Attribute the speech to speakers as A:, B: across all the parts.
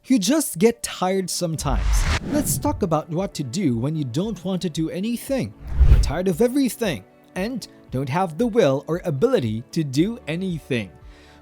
A: You just get tired sometimes. Let's talk about what to do when you don't want to do anything, are tired of everything, and don't have the will or ability to do anything.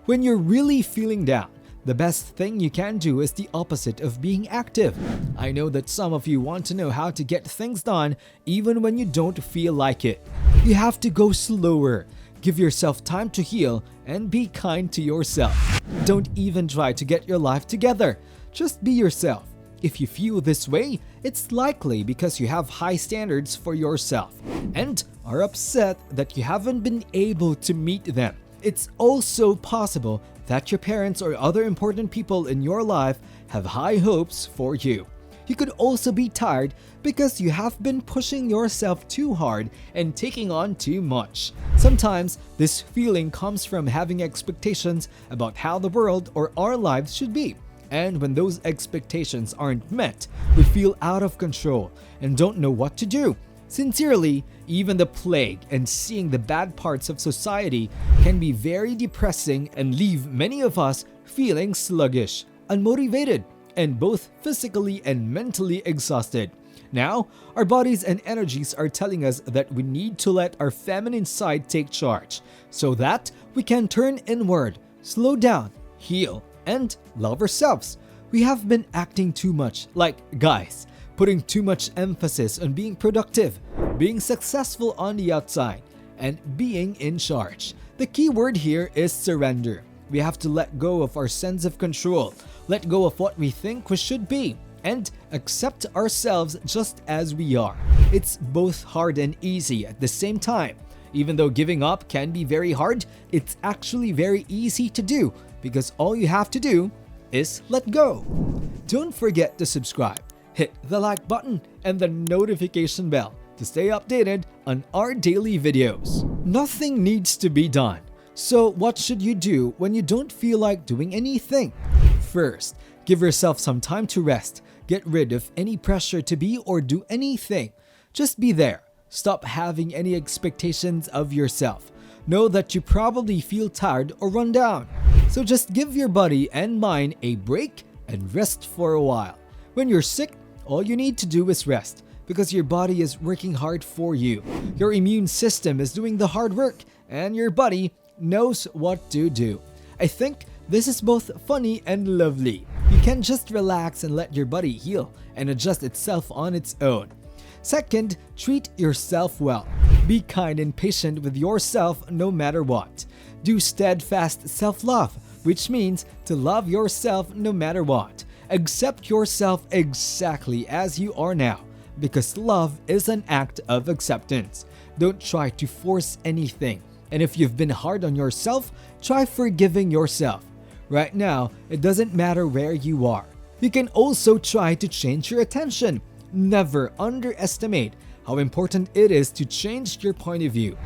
A: When you're really feeling down, the best thing you can do is the opposite of being active. I know that some of you want to know how to get things done even when you don't feel like it. You have to go slower. Give yourself time to heal and be kind to yourself. Don't even try to get your life together. Just be yourself. If you feel this way, it's likely because you have high standards for yourself and are upset that you haven't been able to meet them. It's also possible that your parents or other important people in your life have high hopes for you. You could also be tired because you have been pushing yourself too hard and taking on too much. Sometimes this feeling comes from having expectations about how the world or our lives should be. And when those expectations aren't met, we feel out of control and don't know what to do. Sincerely, even the plague and seeing the bad parts of society can be very depressing and leave many of us feeling sluggish, unmotivated, and both physically and mentally exhausted. Now, our bodies and energies are telling us that we need to let our feminine side take charge so that we can turn inward, slow down, heal, and love ourselves. We have been acting too much like guys, putting too much emphasis on being productive, being successful on the outside, and being in charge. The key word here is surrender. We have to let go of our sense of control, let go of what we think we should be, and accept ourselves just as we are. It's both hard and easy at the same time. Even though giving up can be very hard, it's actually very easy to do because all you have to do is let go. Don't forget to subscribe, hit the like button and the notification bell to stay updated on our daily videos. Nothing needs to be done. So what should you do when you don't feel like doing anything? First, give yourself some time to rest. Get rid of any pressure to be or do anything. Just be there. Stop having any expectations of yourself. Know that you probably feel tired or run down. So just give your body and mind a break and rest for a while. When you're sick, all you need to do is rest because your body is working hard for you. Your immune system is doing the hard work and your body knows what to do. I think this is both funny and lovely. You can just relax and let your body heal and adjust itself on its own. Second, treat yourself well. Be kind and patient with yourself no matter what. Do steadfast self-love, which means to love yourself no matter what. Accept yourself exactly as you are now, because love is an act of acceptance. Don't try to force anything. And if you've been hard on yourself, try forgiving yourself. Right now, it doesn't matter where you are. You can also try to change your attention. Never underestimate how important it is to change your point of view.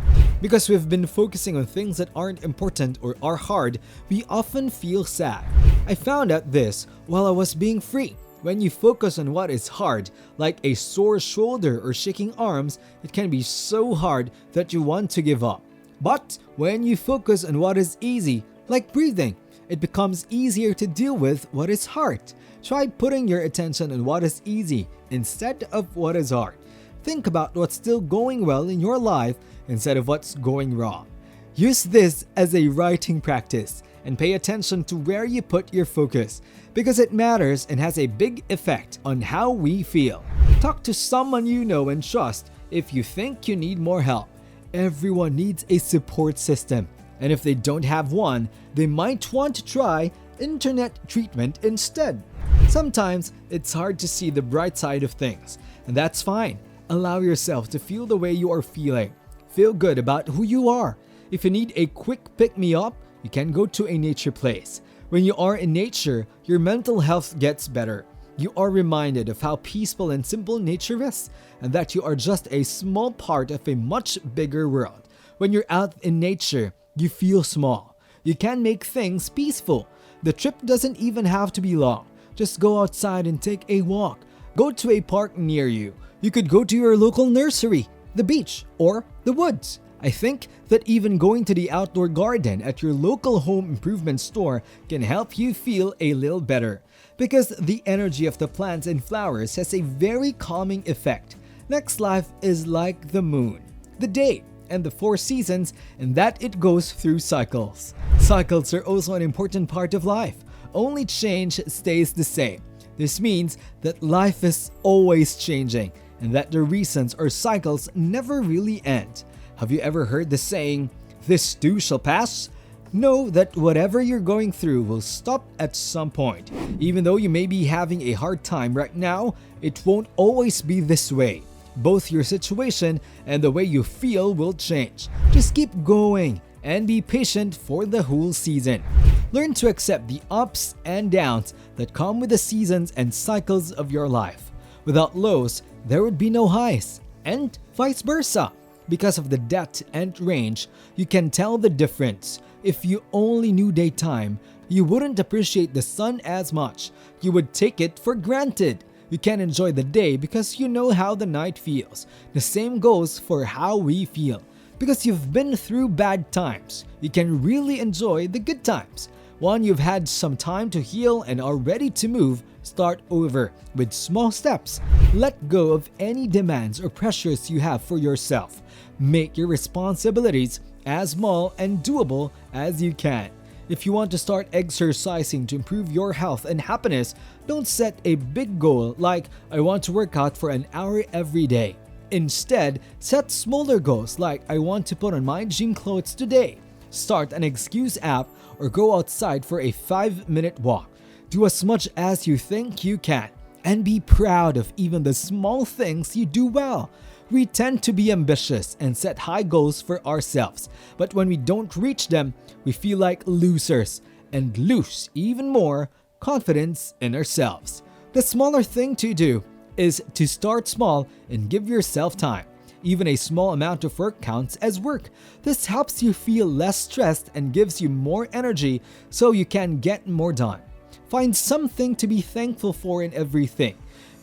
A: Because we've been focusing on things that aren't important or are hard, we often feel sad. I found out this while I was being free. When you focus on what is hard, like a sore shoulder or shaking arms, it can be so hard that you want to give up. But when you focus on what is easy, like breathing, it becomes easier to deal with what is hard. Try putting your attention on what is easy instead of what is hard. Think about what's still going well in your life instead of what's going wrong. Use this as a writing practice and pay attention to where you put your focus because it matters and has a big effect on how we feel. Talk to someone you know and trust if you think you need more help. Everyone needs a support system, and if they don't have one, they might want to try internet treatment instead. Sometimes it's hard to see the bright side of things, and that's fine. Allow yourself to feel the way you are feeling. Feel good about who you are. If you need a quick pick-me-up, you can go to a nature place. When you are in nature, your mental health gets better. You are reminded of how peaceful and simple nature is, and that you are just a small part of a much bigger world. When you're out in nature, you feel small. You can make things peaceful. The trip doesn't even have to be long. Just go outside and take a walk. Go to a park near you. You could go to your local nursery, the beach, or the woods. I think that even going to the outdoor garden at your local home improvement store can help you feel a little better, because the energy of the plants and flowers has a very calming effect. Next, life is like the moon, the day, and the four seasons, and that it goes through cycles. Cycles are also an important part of life. Only change stays the same. This means that life is always changing, and that the reasons or cycles never really end. Have you ever heard the saying, "This too shall pass"? Know that whatever you're going through will stop at some point. Even though you may be having a hard time right now, it won't always be this way. Both your situation and the way you feel will change. Just keep going and be patient for the whole season. Learn to accept the ups and downs that come with the seasons and cycles of your life. Without lows, there would be no highs, and vice versa. Because of the depth and range, you can tell the difference. If you only knew daytime, you wouldn't appreciate the sun as much. You would take it for granted. You can enjoy the day because you know how the night feels. The same goes for how we feel. Because you've been through bad times, you can really enjoy the good times. When you've had some time to heal and are ready to move, start over with small steps. Let go of any demands or pressures you have for yourself. Make your responsibilities as small and doable as you can. If you want to start exercising to improve your health and happiness, don't set a big goal like, "I want to work out for an hour every day." Instead, set smaller goals like, "I want to put on my gym clothes today." Start an excuse app or go outside for a 5-minute walk. Do as much as you think you can, and be proud of even the small things you do well. We tend to be ambitious and set high goals for ourselves, but when we don't reach them, we feel like losers and lose even more confidence in ourselves. The smaller thing to do is to start small and give yourself time. Even a small amount of work counts as work. This helps you feel less stressed and gives you more energy so you can get more done. Find something to be thankful for in everything.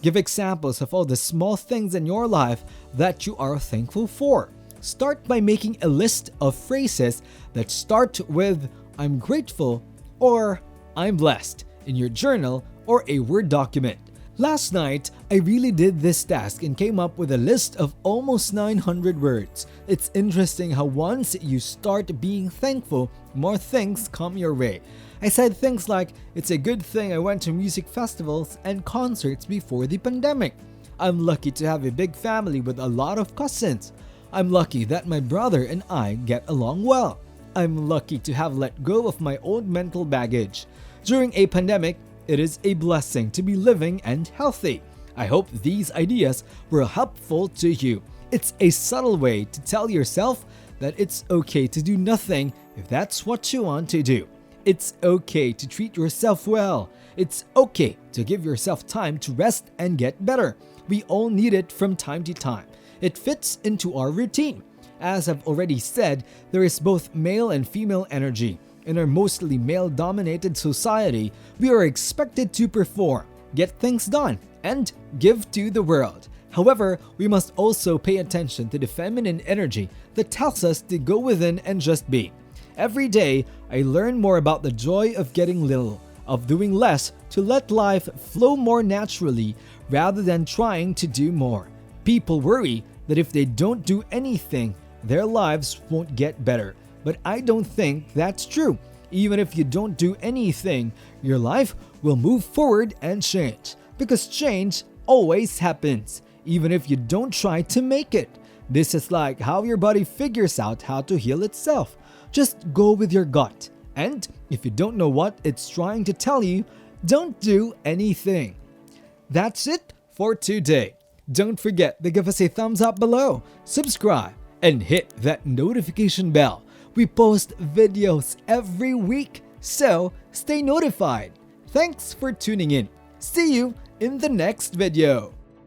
A: Give examples of all the small things in your life that you are thankful for. Start by making a list of phrases that start with "I'm grateful" or "I'm blessed" in your journal or a Word document. Last night, I really did this task and came up with a list of almost 900 words. It's interesting how once you start being thankful, more things come your way. I said things like, "It's a good thing I went to music festivals and concerts before the pandemic. I'm lucky to have a big family with a lot of cousins. I'm lucky that my brother and I get along well. I'm lucky to have let go of my old mental baggage. During a pandemic, it is a blessing to be living and healthy." I hope these ideas were helpful to you. It's a subtle way to tell yourself that it's okay to do nothing if that's what you want to do. It's okay to treat yourself well. It's okay to give yourself time to rest and get better. We all need it from time to time. It fits into our routine. As I've already said, there is both male and female energy. In our mostly male-dominated society, we are expected to perform, get things done, and give to the world. However, we must also pay attention to the feminine energy that tells us to go within and just be. Every day, I learn more about the joy of getting little, of doing less to let life flow more naturally rather than trying to do more. People worry that if they don't do anything, their lives won't get better. But I don't think that's true. Even if you don't do anything, your life will move forward and change. Because change always happens, even if you don't try to make it. This is like how your body figures out how to heal itself. Just go with your gut. And if you don't know what it's trying to tell you, don't do anything. That's it for today. Don't forget to give us a thumbs up below, subscribe, and hit that notification bell. We post videos every week, so stay notified. Thanks for tuning in. See you in the next video.